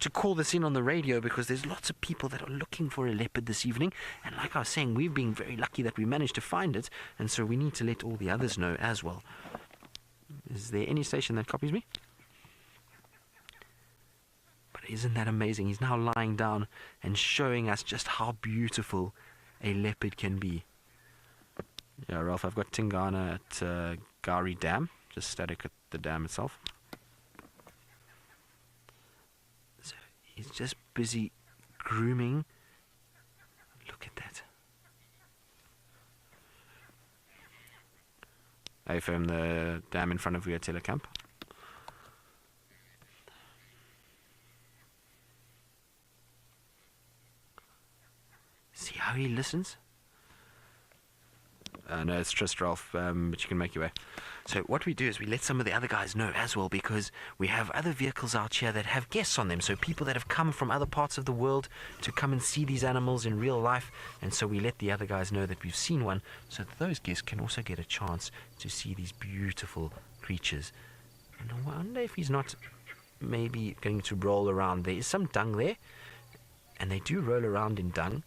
to call this in on the radio because there's lots of people that are looking for a leopard this evening. And like I was saying, we've been very lucky that we managed to find it. And so we need to let all the others know as well. Is there any station that copies me? But isn't that amazing? He's now lying down and showing us just how beautiful a leopard can be. Yeah, Ralph, I've got Tingana at Gari Dam, just static at the dam itself. So he's just busy grooming. Look at that. I found the dam in front of Vuyatela camp. See how he listens? No, it's just Ralph, but you can make your way. So what we do is we let some of the other guys know as well, because we have other vehicles out here that have guests on them, so people that have come from other parts of the world to come and see these animals in real life, and so we let the other guys know that we've seen one, so that those guests can also get a chance to see these beautiful creatures. And I wonder if he's not maybe going to roll around. There is some dung there, and they do roll around in dung.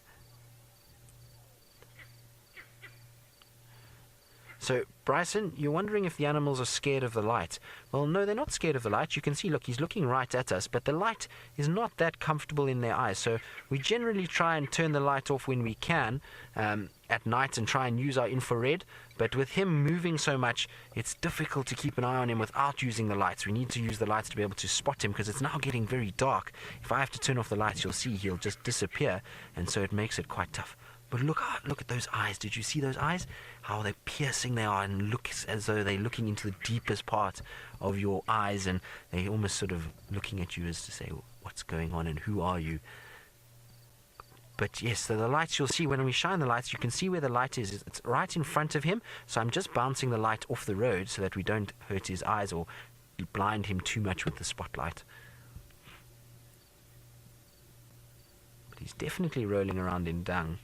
So, Bryson, you're wondering if the animals are scared of the light. Well, no, they're not scared of the light. You can see, look, he's looking right at us, but the light is not that comfortable in their eyes. So we generally try and turn the light off when we can at night and try and use our infrared. But with him moving so much, it's difficult to keep an eye on him without using the lights. We need to use the lights to be able to spot him, because it's now getting very dark. If I have to turn off the lights, you'll see he'll just disappear, and so it makes it quite tough. But look at those eyes. Did you see those eyes? How they're piercing they are, and looks as though they're looking into the deepest part of your eyes, and they're almost sort of looking at you as to say, what's going on and who are you? But yes, so the lights, you'll see when we shine the lights, you can see where the light is. It's right in front of him. So I'm just bouncing the light off the road so that we don't hurt his eyes or blind him too much with the spotlight. But he's definitely rolling around in dung.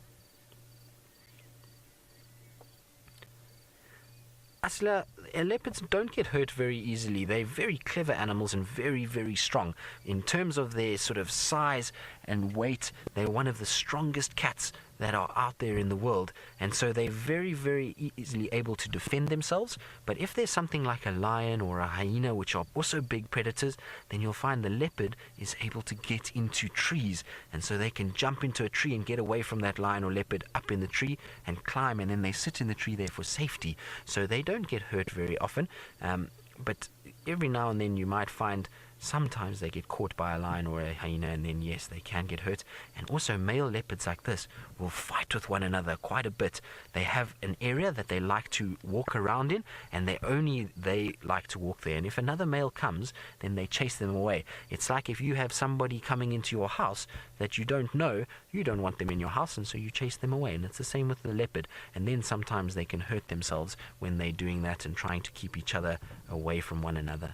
Asla, leopards don't get hurt very easily. They're very clever animals and very, very strong. In terms of their sort of size and weight, they're one of the strongest cats that are out there in the world. And so they're very, very easily able to defend themselves. But if there's something like a lion or a hyena, which are also big predators, then you'll find the leopard is able to get into trees. And so they can jump into a tree and get away from that lion or leopard up in the tree and climb. And then they sit in the tree there for safety. So they don't get hurt very often. But every now and then you might find sometimes they get caught by a lion or a hyena, and then yes, they can get hurt. And also male leopards like this will fight with one another quite a bit. They have an area that they like to walk around in, and they like to walk there. And if another male comes, then they chase them away. It's like if you have somebody coming into your house that you don't know, you don't want them in your house, and so you chase them away. And it's the same with the leopard. And then sometimes they can hurt themselves when they're doing that and trying to keep each other away from one another.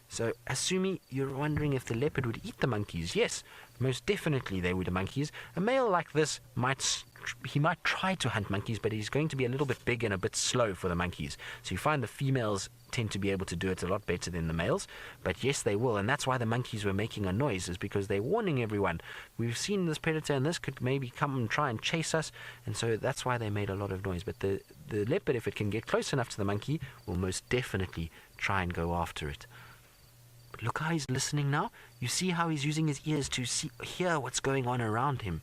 So, Asumi, you're wondering if the leopard would eat the monkeys. Yes, most definitely they would eat monkeys. A male like this might try to hunt monkeys, but he's going to be a little bit big and a bit slow for the monkeys. So you find the females tend to be able to do it a lot better than the males. But yes, they will, and that's why the monkeys were making a noise, is because they're warning everyone. We've seen this predator, and this could maybe come and try and chase us, and so that's why they made a lot of noise. But the leopard, if it can get close enough to the monkey, will most definitely try and go after it. But look how he's listening now. You see how he's using his ears to hear what's going on around him.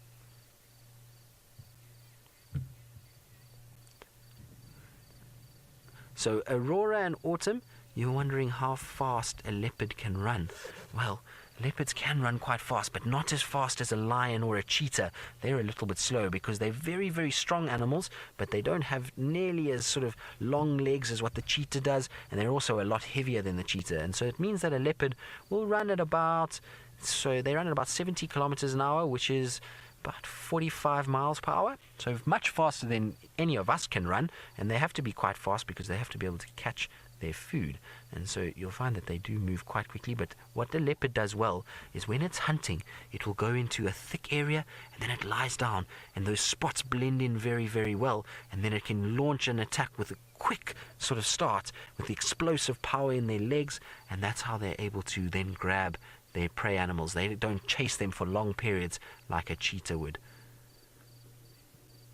So, Aurora and Autumn, you're wondering how fast a leopard can run. Well, leopards can run quite fast, but not as fast as a lion or a cheetah. They're a little bit slow because they're very, very strong animals, but they don't have nearly as sort of long legs as what the cheetah does, and they're also a lot heavier than the cheetah. And so it means that a leopard will run at about 70 kilometers an hour, which is about 45 miles per hour, so much faster than any of us can run. And they have to be quite fast because they have to be able to catch their food. And so you'll find that they do move quite quickly. But what the leopard does well is when it's hunting, it will go into a thick area and then it lies down, and those spots blend in very, very well, and then it can launch an attack with a quick sort of start with the explosive power in their legs, and that's how they're able to then grab their prey animals. They don't chase them for long periods like a cheetah would.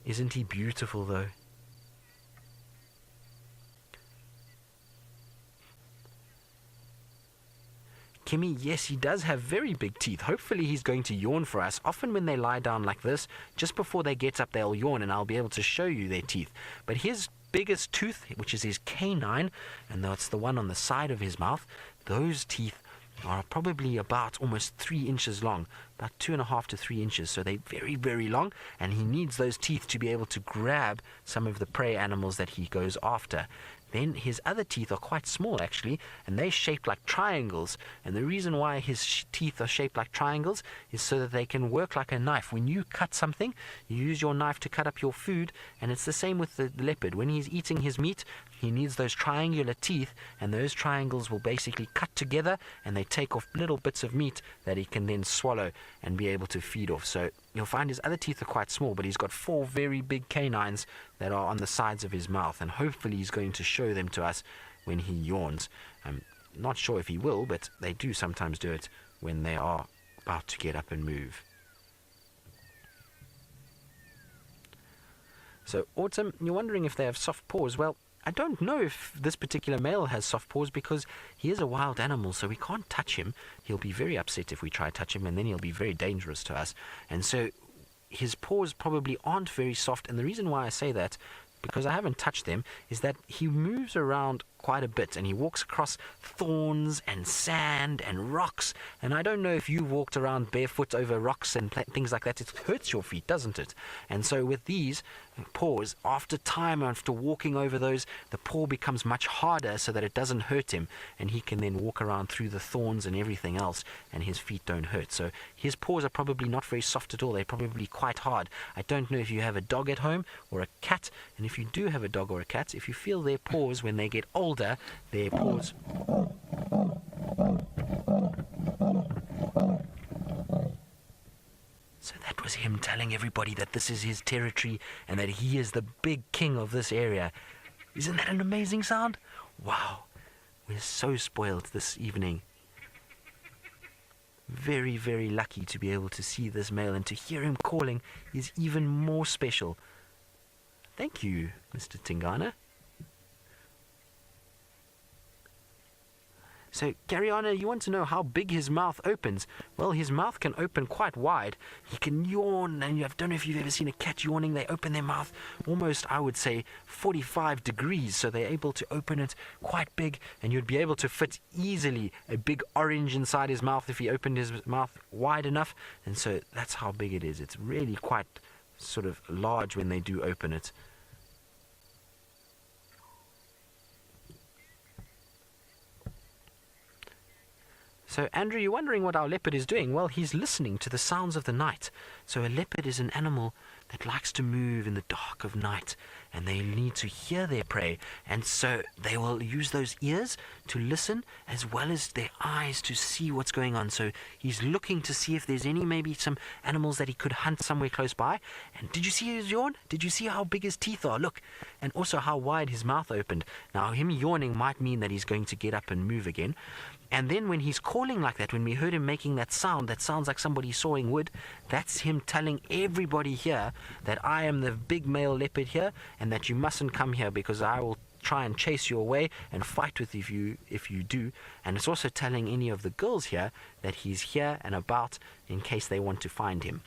Isn't he beautiful though? Kimmy, yes, he does have very big teeth. Hopefully he's going to yawn for us. Often when they lie down like this, just before they get up, they'll yawn, and I'll be able to show you their teeth. But his biggest tooth, which is his canine, and that's the one on the side of his mouth, those teeth are probably about almost 3 inches long, about 2.5 to 3 inches. So they're very, very long, and he needs those teeth to be able to grab some of the prey animals that he goes after. Then his other teeth are quite small actually, and they're shaped like triangles. And the reason why his teeth are shaped like triangles is so that they can work like a knife. When you cut something, you use your knife to cut up your food, and it's the same with the leopard. When he's eating his meat, he needs those triangular teeth, and those triangles will basically cut together, and they take off little bits of meat that he can then swallow and be able to feed off. So you'll find his other teeth are quite small, but he's got 4 very big canines that are on the sides of his mouth, and hopefully he's going to show them to us when he yawns. I'm not sure if he will, but they do sometimes do it when they are about to get up and move. So Autumn, you're wondering if they have soft paws. Well, I don't know if this particular male has soft paws because he is a wild animal, so we can't touch him. He'll be very upset if we try to touch him, and then he'll be very dangerous to us. And so his paws probably aren't very soft, and the reason why I say that, because I haven't touched them, is that he moves around quite a bit, and he walks across thorns and sand and rocks, and I don't know if you walked around barefoot over rocks and things like that. It hurts your feet, doesn't it? And so with these paws, after time, after walking over those, the paw becomes much harder so that it doesn't hurt him, and he can then walk around through the thorns and everything else, and his feet don't hurt. So his paws are probably not very soft at all. They're probably quite hard. I don't know if you have a dog at home or a cat, and if you do have a dog or a cat, if you feel their paws when they get older, their paws So that was him telling everybody that this is his territory and that he is the big king of this area. Isn't that an amazing sound? Wow, we're so spoiled this evening. Very, very lucky to be able to see this male, and to hear him calling is even more special. Thank you, Mr. Tingana. So, Gariana, you want to know how big his mouth opens? Well, his mouth can open quite wide. He can yawn, and I don't know if you've ever seen a cat yawning. They open their mouth almost, I would say, 45 degrees. So they're able to open it quite big, and you'd be able to fit easily a big orange inside his mouth if he opened his mouth wide enough. And so that's how big it is. It's really quite sort of large when they do open it. So, Andrew, you're wondering what our leopard is doing. Well, he's listening to the sounds of the night. So a leopard is an animal that likes to move in the dark of night, and they need to hear their prey, and so they will use those ears to listen as well as their eyes to see what's going on. So he's looking to see if there's maybe some animals that he could hunt somewhere close by. And did you see his yawn? Did you see how big his teeth are? Look, and also how wide his mouth opened. Now, him yawning might mean that he's going to get up and move again. And then when he's calling like that, when we heard him making that sound that sounds like somebody sawing wood, that's him telling everybody here that I am the big male leopard here, and that you mustn't come here because I will try and chase you away and fight with you if you do. And it's also telling any of the girls here that he's here and about in case they want to find him.